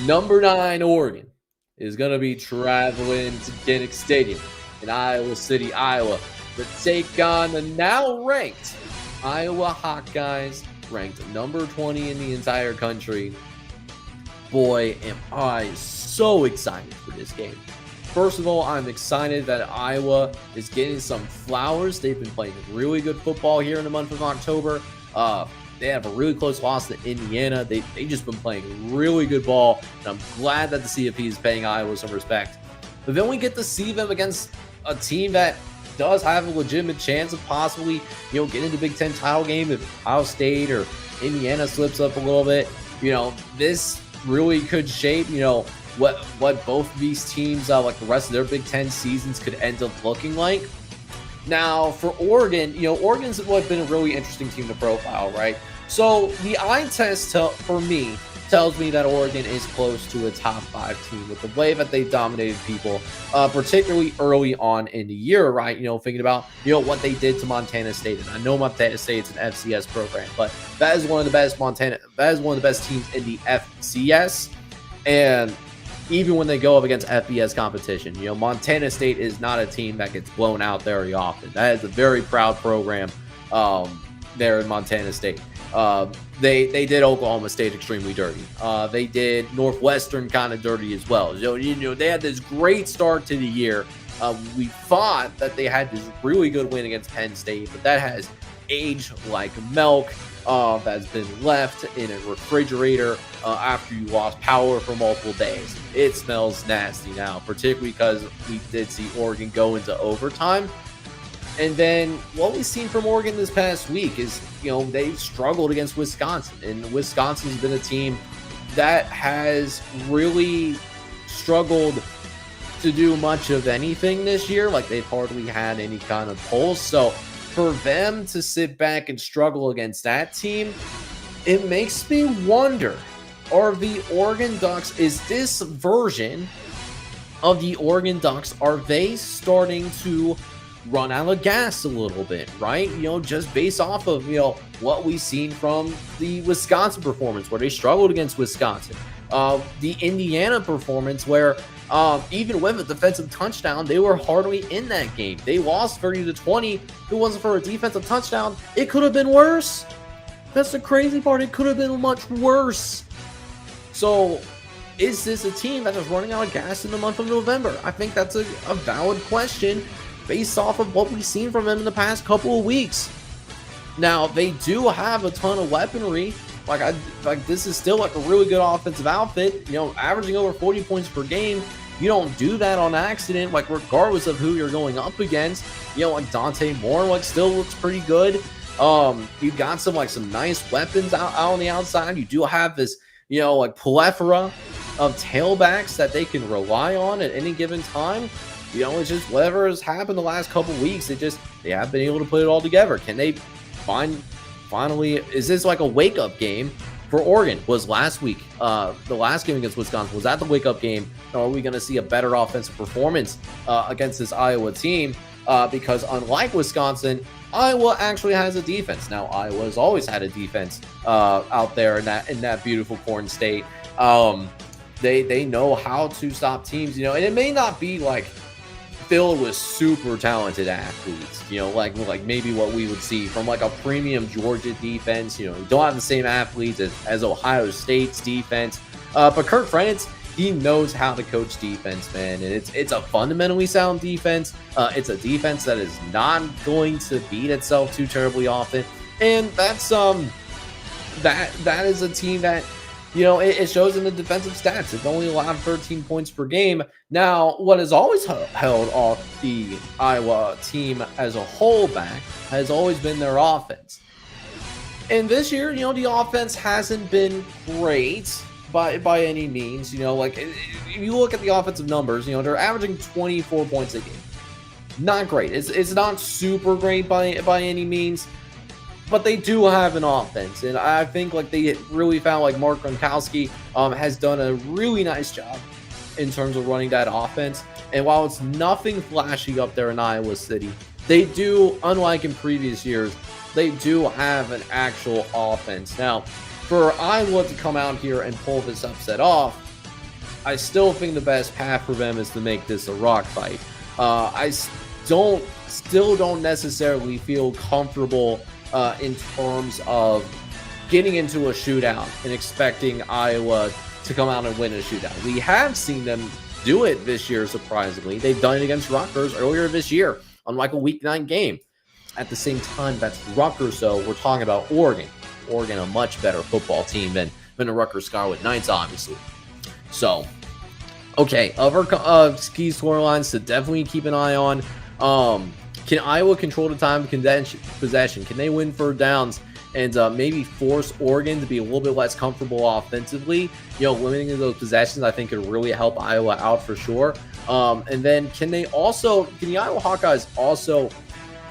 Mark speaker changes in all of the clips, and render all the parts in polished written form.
Speaker 1: Number 9 Oregon is going to be traveling to Kinnick Stadium in Iowa City, Iowa, to take on the now ranked Iowa Hawkeyes, ranked number 20 in the entire country. Boy, am I so excited for this game. First of all, I'm excited that Iowa is getting some flowers. They've been playing really good football here in the month of October. They have a really close loss to Indiana. They just been playing really good ball, and I'm glad that the CFP is paying Iowa some respect. But then we get to see them against a team that does have a legitimate chance of possibly, getting the Big Ten title game if Ohio State or Indiana slips up a little bit. This really could shape, what both of these teams, like the rest of their Big Ten seasons, could end up looking like. Now, for Oregon, Oregon's been a really interesting team to profile, right? So the eye test for me tells me that Oregon is close to a top 5 team with the way that they dominated people, particularly early on in the year, right? Thinking about, what they did to Montana State. And I know Montana State's an FCS program, but that is one of the best teams in the FCS. And even when they go up against FBS competition, Montana State is not a team that gets blown out very often. That is a very proud program there in Montana State. They did Oklahoma State extremely dirty. They did Northwestern kind of dirty as well. So, they had this great start to the year. We thought that they had this really good win against Penn State, but that has aged like milk. That's been left in a refrigerator after you lost power for multiple days. It smells nasty now, particularly because we did see Oregon go into overtime. And then what we've seen from Oregon this past week is, they struggled against Wisconsin. And Wisconsin's been a team that has really struggled to do much of anything this year. Like, they've hardly had any kind of pulse. So for them to sit back and struggle against that team, it makes me wonder, are the Oregon Ducks, is this version of the Oregon Ducks, are they starting to run out of gas a little bit, right? Just based off of, what we've seen from the Wisconsin performance where they struggled against Wisconsin. The Indiana performance where even with a defensive touchdown, they were hardly in that game. They lost 30-20. If it wasn't for a defensive touchdown, it could have been worse. That's the crazy part. It could have been much worse. So, is this a team that is running out of gas in the month of November? I think that's a valid question based off of what we've seen from them in the past couple of weeks. Now, they do have a ton of weaponry. This is still a really good offensive outfit, averaging over 40 points per game. You don't do that on accident, regardless of who you're going up against. Dante Moore, still looks pretty good. You've got some nice weapons out on the outside. You do have this, plethora of tailbacks that they can rely on at any given time. It's just whatever has happened the last couple weeks, they have been able to put it all together. Can they finally, is this a wake-up game for Oregon? Was last week, the last game against Wisconsin, was that the wake-up game? Or are we going to see a better offensive performance against this Iowa team? Because unlike Wisconsin, Iowa actually has a defense. Now, Iowa's always had a defense out there in that beautiful Corn State. They know how to stop teams, and it may not be filled with super talented athletes, like maybe what we would see from a premium Georgia defense. You don't have the same athletes as Ohio State's defense, but Kurt Frenitz, he knows how to coach defense, man, and it's a fundamentally sound defense. It's a defense that is not going to beat itself too terribly often, and that's that is a team that, it shows in the defensive stats. It's only allowed 13 points per game. Now, what has always held off the Iowa team as a whole back has always been their offense. And this year, the offense hasn't been great by any means. If you look at the offensive numbers, they're averaging 24 points a game. Not great. It's not super great by any means. But they do have an offense, and I think they really found Mark Gronkowski has done a really nice job in terms of running that offense. And while it's nothing flashy up there in Iowa City, they do, unlike in previous years, they do have an actual offense. Now, for Iowa to come out here and pull this upset off, I still think the best path for them is to make this a rock fight. I still don't necessarily feel comfortable in terms of getting into a shootout and expecting Iowa to come out and win a shootout. We have seen them do it this year, surprisingly. They've done it against Rutgers earlier this year on like a Week 9 game. At the same time, that's Rutgers, so we're talking about Oregon. Oregon, a much better football team than the Rutgers Scarlet Knights, obviously. So, okay, other key storylines to definitely keep an eye on. Can Iowa control the time of possession? Can they win third downs and maybe force Oregon to be a little bit less comfortable offensively? Limiting those possessions, I think, could really help Iowa out for sure. And then can the Iowa Hawkeyes also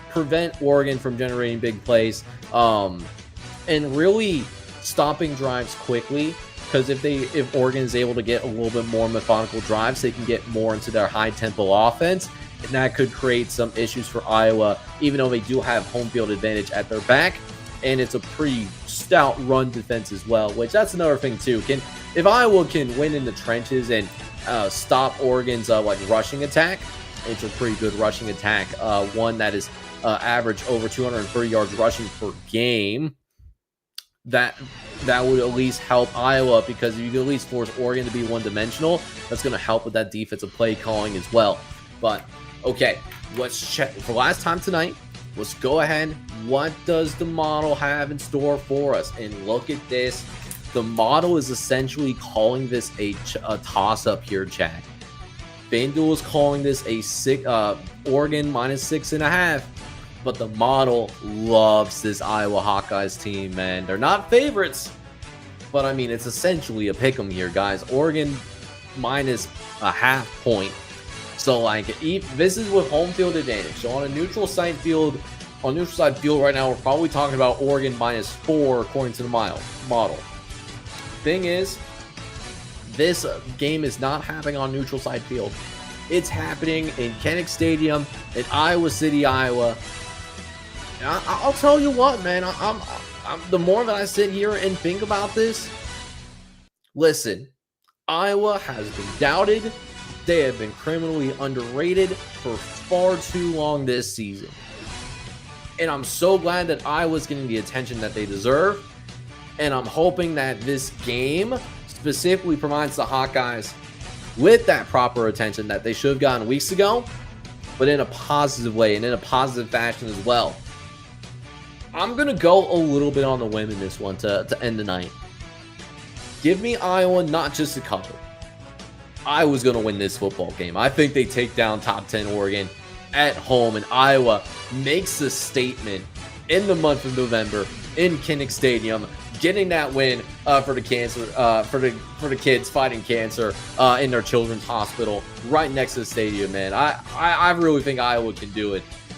Speaker 1: prevent Oregon from generating big plays and really stopping drives quickly? Because if Oregon is able to get a little bit more methodical drives, they can get more into their high tempo offense, and that could create some issues for Iowa, even though they do have home field advantage at their back, and it's a pretty stout run defense as well, which that's another thing too. If Iowa can win in the trenches and stop Oregon's rushing attack, it's a pretty good rushing attack, one that is average over 230 yards rushing per game. That would at least help Iowa, because if you can at least force Oregon to be one-dimensional, that's going to help with that defensive play calling as well. But, okay, let's check. For last time tonight, let's go ahead. What does the model have in store for us? And look at this. The model is essentially calling this a toss-up here, Chad. FanDuel is calling this a Oregon minus 6.5. But the model loves this Iowa Hawkeyes team, man. They're not favorites, but I mean, it's essentially a pick'em here, guys. Oregon minus a half point. So, this is with home field advantage. So, on a neutral side field right now, we're probably talking about Oregon minus 4 according to the model. Thing is, this game is not happening on neutral side field. It's happening in Kinnick Stadium in Iowa City, Iowa. I'll tell you what, man. The more that I sit here and think about this, listen, Iowa has been doubted. They have been criminally underrated for far too long this season. And I'm so glad that Iowa's getting the attention that they deserve. And I'm hoping that this game specifically provides the Hawkeyes with that proper attention that they should have gotten weeks ago, but in a positive way and in a positive fashion as well. I'm going to go a little bit on the whim in this one to end the night. Give me Iowa not just to cover. Iowa's going to win this football game. I think they take down top 10 Oregon at home, and Iowa makes a statement in the month of November in Kinnick Stadium, getting that win for the kids fighting cancer in their children's hospital right next to the stadium, man. I really think Iowa can do it.